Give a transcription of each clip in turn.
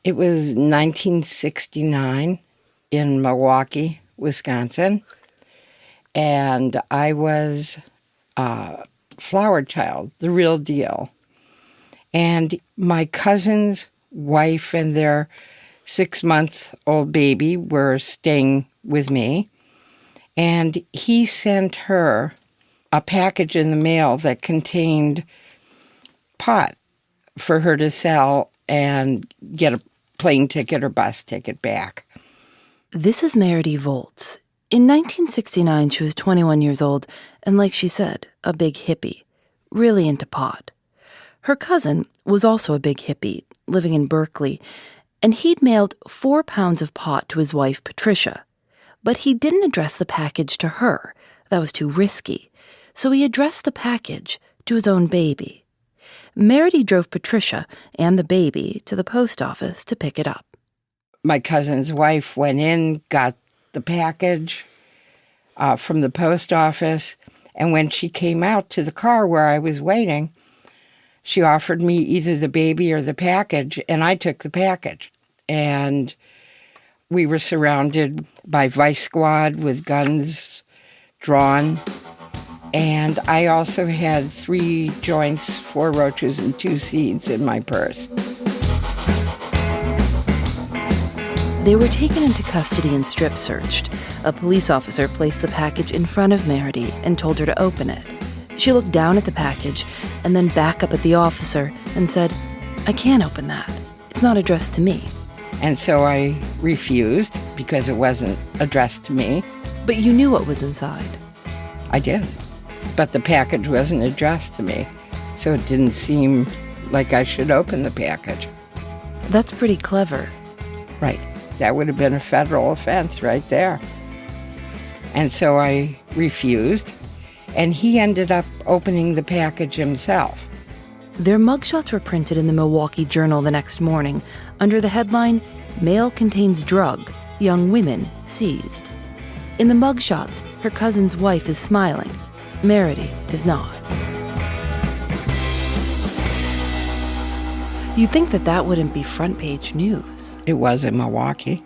It was 1969 in Milwaukee, Wisconsin, and I was a flower child, the real deal. And my cousin's wife and their 6-month-old baby were staying with me, and he sent her a package in the mail that contained pot for her to sell and get a plane ticket or bus ticket back. This is Meridy Volz. In 1969, she was 21 years old and, like she said, a big hippie, really into pot. Her cousin was also a big hippie, living in Berkeley, and he'd mailed 4 pounds of pot to his wife, Patricia. But he didn't address the package to her. That was too risky. So he addressed the package to his own baby. Meridy drove Patricia and the baby to the post office to pick it up. My cousin's wife went in, got the package from the post office, and when she came out to the car where I was waiting, she offered me either the baby or the package, and I took the package. And we were surrounded by Vice Squad with guns drawn. And I also had 3 joints, 4 roaches, and 2 seeds in my purse. They were taken into custody and strip searched. A police officer placed the package in front of Meridy and told her to open it. She looked down at the package and then back up at the officer and said, "I can't open that. It's not addressed to me." And so I refused because it wasn't addressed to me. But you knew what was inside. I did. But the package wasn't addressed to me, so it didn't seem like I should open the package. That's pretty clever. Right. That would have been a federal offense right there. And so I refused, and he ended up opening the package himself. Their mugshots were printed in the Milwaukee Journal the next morning under the headline, "Mail Contains Drug, Young Women Seized." In the mugshots, her cousin's wife is smiling. Meridy is not. You'd think that wouldn't be front-page news. It was in Milwaukee,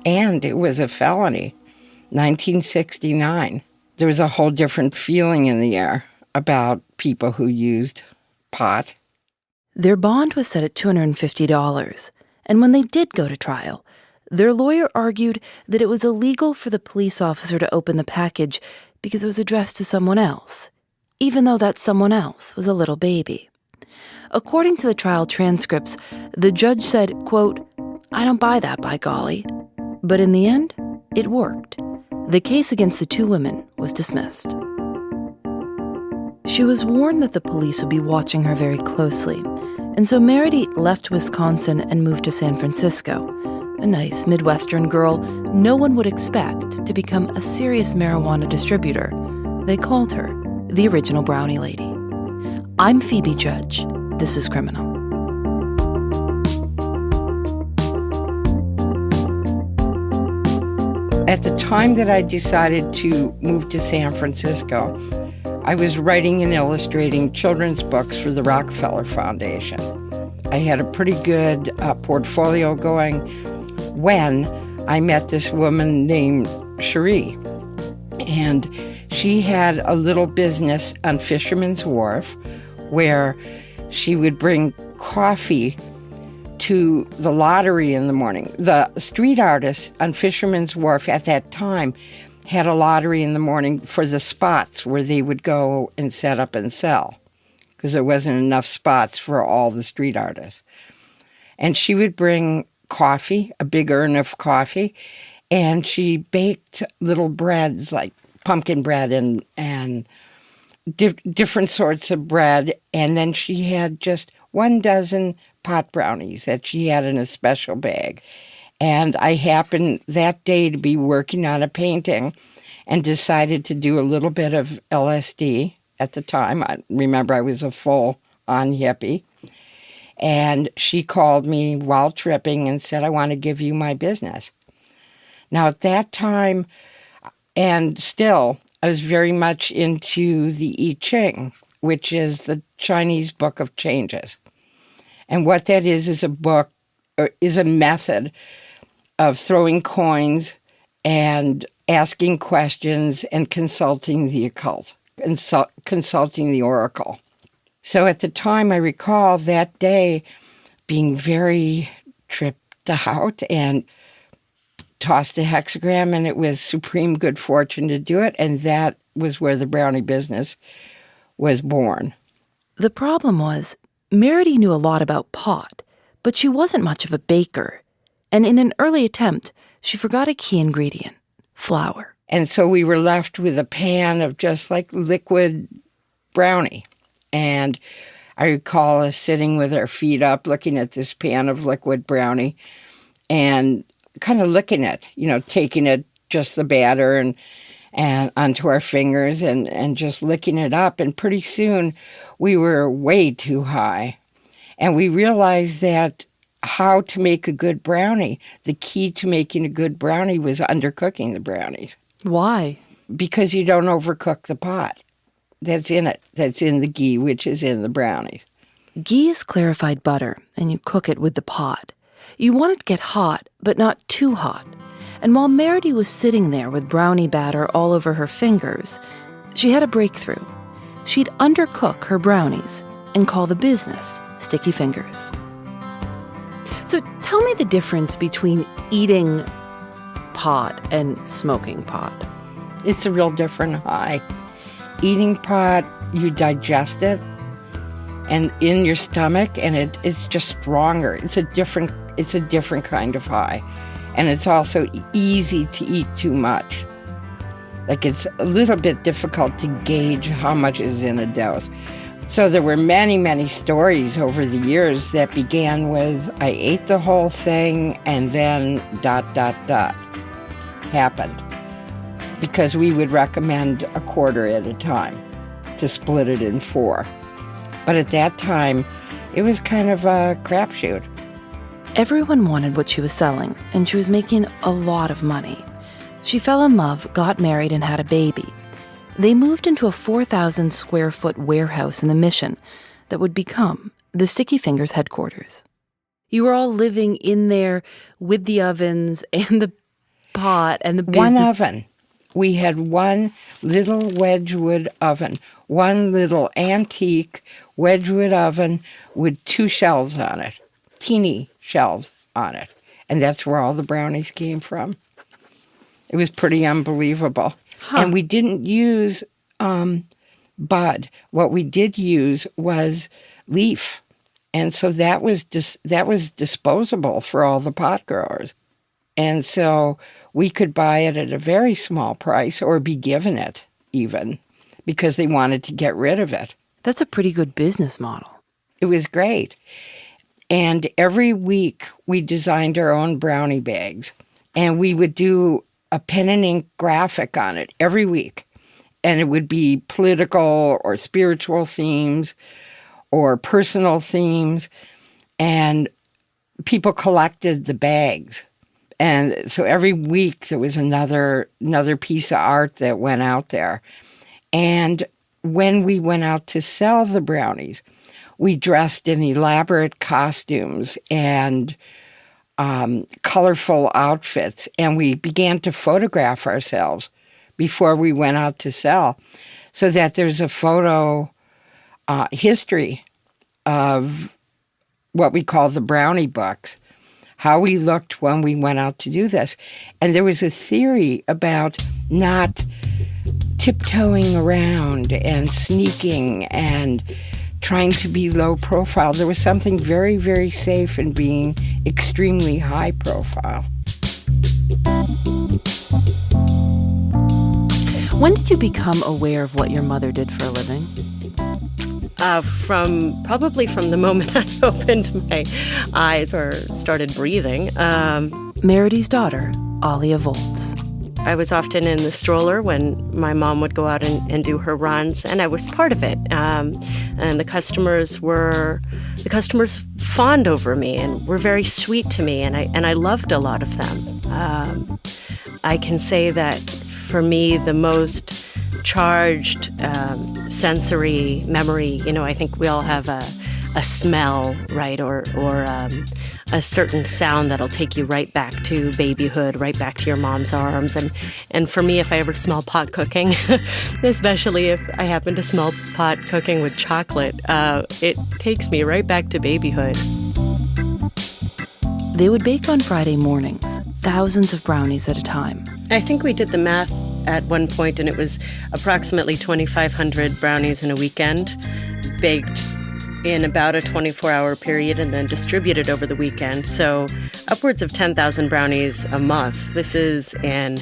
and it was a felony. 1969. There was a whole different feeling in the air about people who used pot. Their bond was set at $250, and when they did go to trial, their lawyer argued that it was illegal for the police officer to open the package because it was addressed to someone else, even though that someone else was a little baby. According to the trial transcripts, the judge said, quote, "I don't buy that, by golly." But in the end, it worked. The case against the 2 women was dismissed. She was warned that the police would be watching her very closely, and so Meridy left Wisconsin and moved to San Francisco, a nice Midwestern girl no one would expect to become a serious marijuana distributor. They called her the original Brownie lady. I'm Phoebe Judge. This is Criminal. At the time that I decided to move to San Francisco, I was writing and illustrating children's books for the Rockefeller Foundation. I had a pretty good portfolio going when I met this woman named Cherie. And she had a little business on Fisherman's Wharf where she would bring coffee to the lottery in the morning. The street artists on Fisherman's Wharf at that time had a lottery in the morning for the spots where they would go and set up and sell because there wasn't enough spots for all the street artists. And she would bring coffee, a big urn of coffee, and she baked little breads like pumpkin bread and different sorts of bread. And then she had just 12 pot brownies that she had in a special bag. And I happened that day to be working on a painting and decided to do a little bit of LSD at the time. I remember I was a full-on hippie. And she called me while tripping and said, "I want to give you my business." Now, at that time, and still, I was very much into the I Ching, which is the Chinese Book of Changes. And what that is a book is a method of throwing coins and asking questions and consulting the occult, consulting the oracle. So at the time, I recall that day being very tripped out and tossed a hexagram, and it was supreme good fortune to do it, and that was where the brownie business was born. The problem was, Meridy knew a lot about pot, but she wasn't much of a baker. And in an early attempt, she forgot a key ingredient, flour. And so we were left with a pan of just like liquid brownie. And I recall us sitting with our feet up, looking at this pan of liquid brownie and kind of licking it, taking it, just the batter and onto our fingers and just licking it up. And pretty soon we were way too high. And we realized that how to make a good brownie, the key to making a good brownie was undercooking the brownies. Why? Because you don't overcook the pot. That's in it. That's in the ghee, which is in the brownies. Ghee is clarified butter, and you cook it with the pot. You want it to get hot, but not too hot. And while Meridy was sitting there with brownie batter all over her fingers, she had a breakthrough. She'd undercook her brownies and call the business Sticky Fingers. So tell me the difference between eating pot and smoking pot. It's a real different high. Eating pot, you digest it and in your stomach, and it's just stronger. It's a different kind of high. And it's also easy to eat too much. Like, it's a little bit difficult to gauge how much is in a dose. So there were many, many stories over the years that began with, I ate the whole thing and then ... happened. Because we would recommend a quarter at a time to split it in 4. But at that time, it was kind of a crapshoot. Everyone wanted what she was selling, and she was making a lot of money. She fell in love, got married, and had a baby. They moved into a 4,000 square foot warehouse in the Mission that would become the Sticky Fingers headquarters. You were all living in there with the ovens and the pot and the business. One oven. We had one little Wedgwood oven, one little antique Wedgwood oven with 2 shelves on it, teeny shelves on it. And that's where all the brownies came from. It was pretty unbelievable. Huh. And we didn't use bud. What we did use was leaf. And so that was disposable for all the pot growers. And so we could buy it at a very small price or be given it even because they wanted to get rid of it. That's a pretty good business model. It was great. And every week we designed our own brownie bags. And we would do a pen and ink graphic on it every week. And it would be political or spiritual themes or personal themes. And people collected the bags. And so every week there was another piece of art that went out there. And when we went out to sell the brownies, we dressed in elaborate costumes and colorful outfits, and we began to photograph ourselves before we went out to sell, so that there's a photo history of what we call the brownie books, how we looked when we went out to do this. And there was a theory about not tiptoeing around and sneaking and trying to be low profile. There was something very, very safe in being extremely high profile. When did you become aware of what your mother did for a living? Probably from the moment I opened my eyes or started breathing. Meridy's daughter, Alia Volz. I was often in the stroller when my mom would go out and do her runs, and I was part of it. And the customers fawned over me and were very sweet to me, and I loved a lot of them. I can say that for me, the most charged sensory memory, I think we all have a smell, right, or a certain sound that'll take you right back to babyhood, right back to your mom's arms. And for me, if I ever smell pot cooking, especially if I happen to smell pot cooking with chocolate, it takes me right back to babyhood. They would bake on Friday mornings, thousands of brownies at a time. I think we did the math at one point, and it was approximately 2,500 brownies in a weekend, baked in about a 24-hour period and then distributed over the weekend. So upwards of 10,000 brownies a month. This is in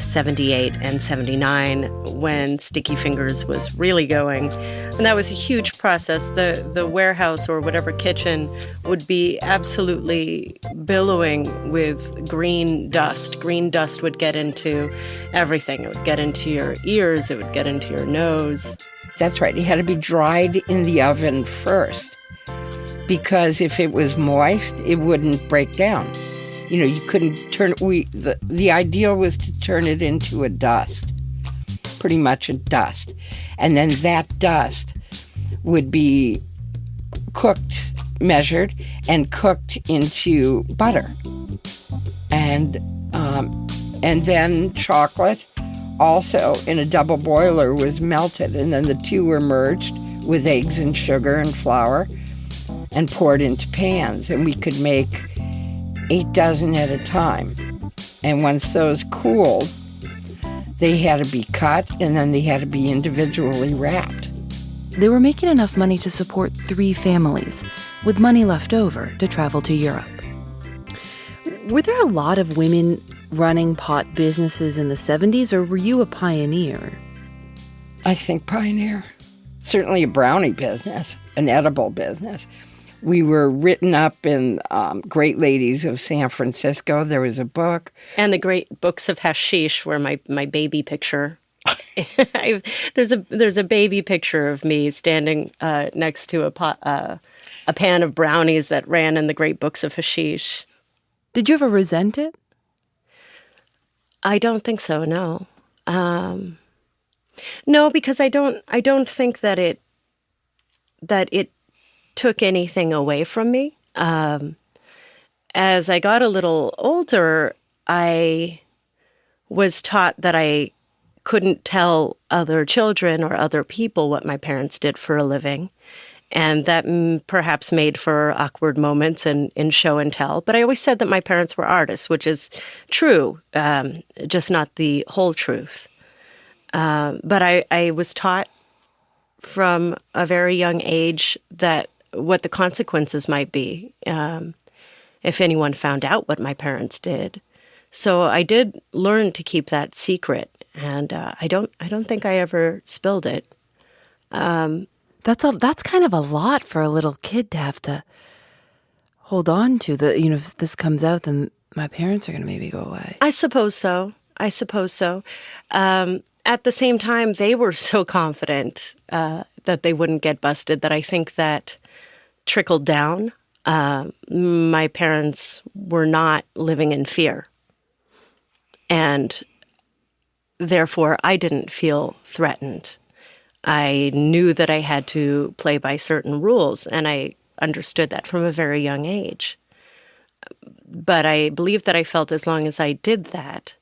78 and 79 when Sticky Fingers was really going. And that was a huge process. The warehouse or whatever kitchen would be absolutely billowing with green dust. Green dust would get into everything. It would get into your ears. It would get into your nose. That's right. It had to be dried in the oven first, because if it was moist, it wouldn't break down. You couldn't turn it. The ideal was to turn it into a dust, pretty much a dust. And then that dust would be cooked, measured, and cooked into butter. And then chocolate, also in a double boiler, was melted, and then the two were merged with eggs and sugar and flour and poured into pans, and we could make 8 dozen at a time. And once those cooled, they had to be cut, and then they had to be individually wrapped. They were making enough money to support 3 families, with money left over to travel to Europe. Were there a lot of women running pot businesses in the 70s, or were you a pioneer? I think pioneer. Certainly a brownie business, an edible business. We were written up in Great Ladies of San Francisco. There was a book. And the Great Books of Hashish were my baby picture. There's a baby picture of me standing next to a pan of brownies that ran in the Great Books of Hashish. Did you ever resent it? I don't think so. No, no, because I don't think that it took anything away from me. As I got a little older, I was taught that I couldn't tell other children or other people what my parents did for a living. And that perhaps made for awkward moments in show and tell. But I always said that my parents were artists, which is true, just not the whole truth. But I was taught from a very young age that what the consequences might be if anyone found out what my parents did. So I did learn to keep that secret, and I don't think I ever spilled it. That's kind of a lot for a little kid to have to hold on to. If this comes out, then my parents are going to maybe go away. I suppose so. At the same time, they were so confident that they wouldn't get busted that I think that trickled down. My parents were not living in fear. And therefore, I didn't feel threatened. I knew that I had to play by certain rules, and I understood that from a very young age. But I believed that I felt as long as I did that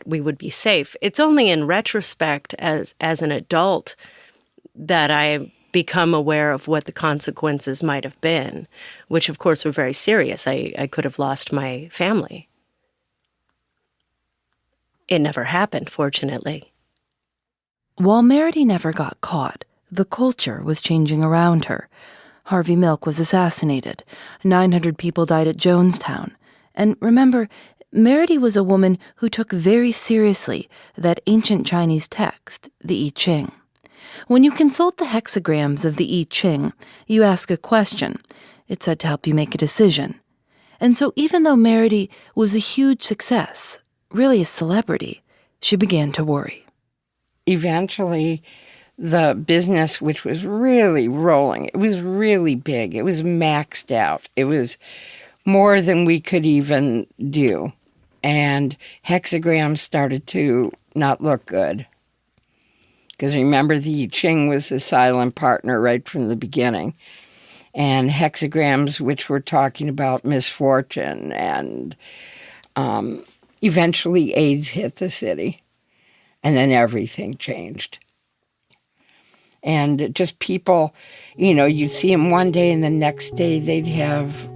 we would be safe. It's only in retrospect, as an adult, that I become aware of what the consequences might have been, which, of course, were very serious. I could have lost my family. It never happened, fortunately. While Meridy never got caught, the culture was changing around her. Harvey Milk was assassinated. 900 people died at Jonestown. And remember, Meridy was a woman who took very seriously that ancient Chinese text, the I Ching. When you consult the hexagrams of the I Ching, you ask a question. It's said to help you make a decision. And so even though Meridy was a huge success, really a celebrity, she began to worry. Eventually, the business, which was really rolling, it was really big. It was maxed out. It was more than we could even do. And hexagrams started to not look good. Because remember, the I Ching was the silent partner right from the beginning. and hexagrams, which were talking about misfortune, and eventually AIDS hit the city, and then everything changed. And just people, you'd see them one day, and the next day they'd have,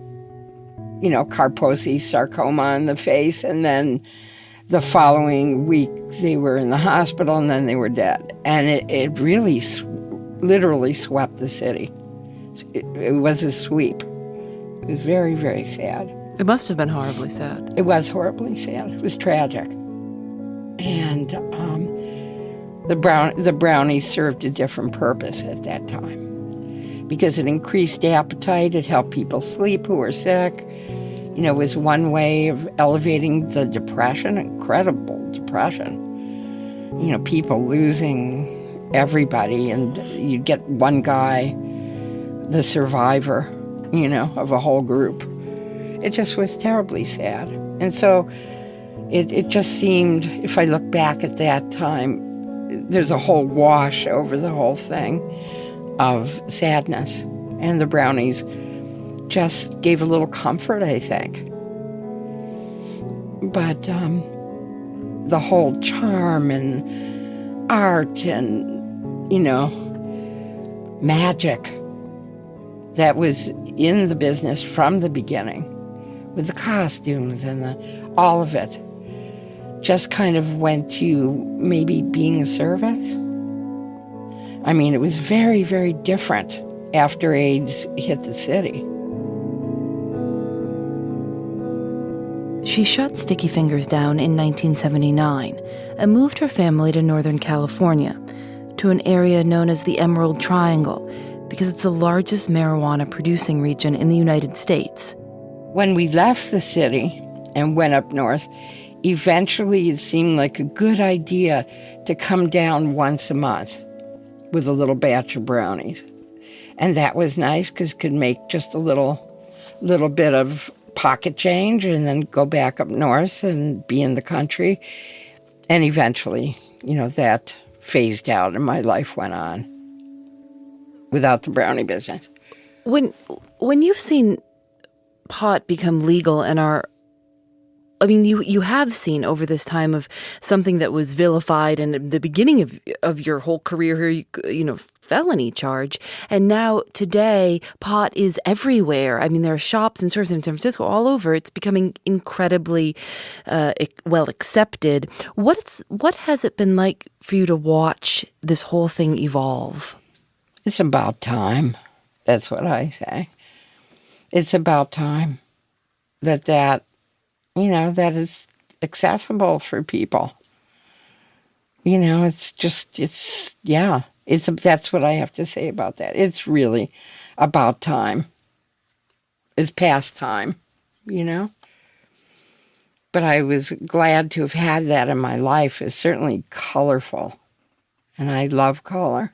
Kaposi sarcoma on the face, and then the following week they were in the hospital, and then they were dead. And it really literally swept the city. It was a sweep. It was very, very sad. It must have been horribly sad. It was horribly sad. It was tragic. And the brownies served a different purpose at that time, because it increased appetite. It helped people sleep who were sick. It was one way of elevating the depression, incredible depression. People losing everybody, and you'd get one guy, the survivor, of a whole group. It just was terribly sad. And so it just seemed, if I look back at that time, there's a whole wash over the whole thing of sadness. And the brownies just gave a little comfort, I think. But the whole charm and art and, magic that was in the business from the beginning, with the costumes and all of it, just kind of went to maybe being a service. I mean, it was very, very different after AIDS hit the city. She shut Sticky Fingers down in 1979 and moved her family to Northern California, to an area known as the Emerald Triangle, because it's the largest marijuana-producing region in the United States. When we left the city and went up north, eventually it seemed like a good idea to come down once a month with a little batch of brownies. And that was nice, because it could make just a little bit of pocket change and then go back up north and be in the country. And eventually, that phased out and my life went on without the brownie business. When you've seen pot become legal and you have seen over this time of something that was vilified and at the beginning of your whole career here, felony charge. And now today, pot is everywhere. I mean, there are shops and stores in San Francisco all over. It's becoming incredibly well accepted. What has it been like for you to watch this whole thing evolve? It's about time. That's what I say. It's about time that is accessible for people. That's what I have to say about that. It's really about time. It's past time, But I was glad to have had that in my life. It's certainly colorful, and I love color.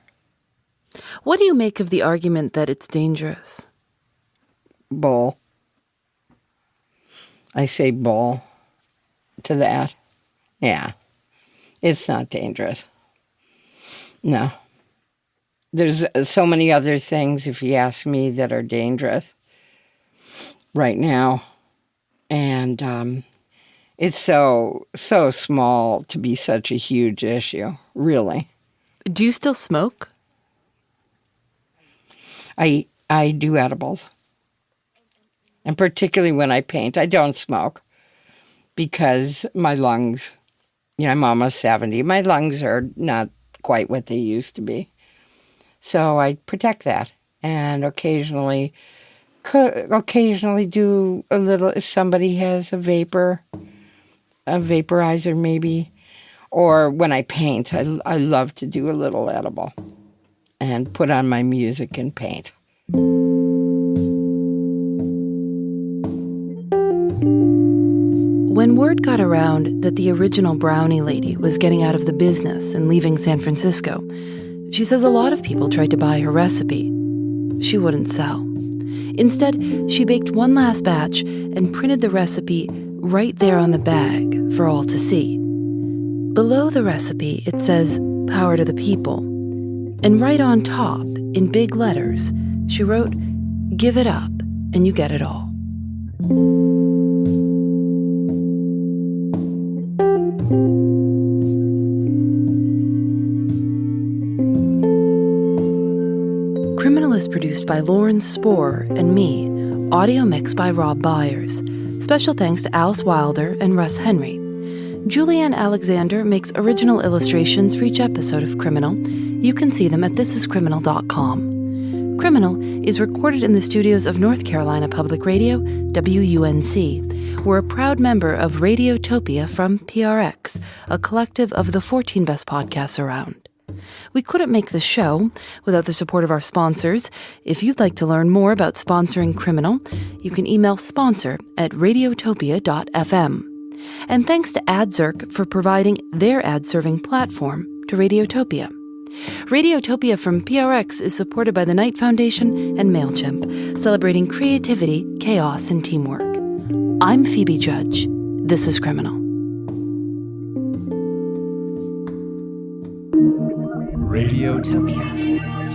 What do you make of the argument that it's dangerous? Bull. I say bull to that. Yeah. It's not dangerous. No. There's so many other things, if you ask me, that are dangerous right now. And it's so small to be such a huge issue, really. Do you still smoke? I do edibles. And particularly when I paint, I don't smoke because my lungs, I'm almost 70. My lungs are not quite what they used to be. So I protect that, and occasionally do a little, if somebody has a vaporizer maybe, or when I paint, I love to do a little edible and put on my music and paint. When word got around that the original Brownie lady was getting out of the business and leaving San Francisco, she says a lot of people tried to buy her recipe. She wouldn't sell. Instead, she baked one last batch and printed the recipe right there on the bag for all to see. Below the recipe, it says, "Power to the people." And right on top, in big letters, she wrote, Give it up, and you get it all. Criminal is produced by Lauren Spohr and me. Audio mixed by Rob Byers. Special thanks to Alice Wilder and Russ Henry. Julianne Alexander makes original illustrations for each episode of Criminal. You can see them at thisiscriminal.com. Criminal is recorded in the studios of North Carolina Public Radio, WUNC. We're a proud member of Radiotopia from PRX, a collective of the 14 best podcasts around. We couldn't make the show without the support of our sponsors. If you'd like to learn more about sponsoring Criminal, you can email sponsor@radiotopia.fm. And thanks to AdZerk for providing their ad-serving platform to Radiotopia. Radiotopia from PRX is supported by the Knight Foundation and MailChimp, celebrating creativity, chaos, and teamwork. I'm Phoebe Judge. This is Criminal. Radiotopia.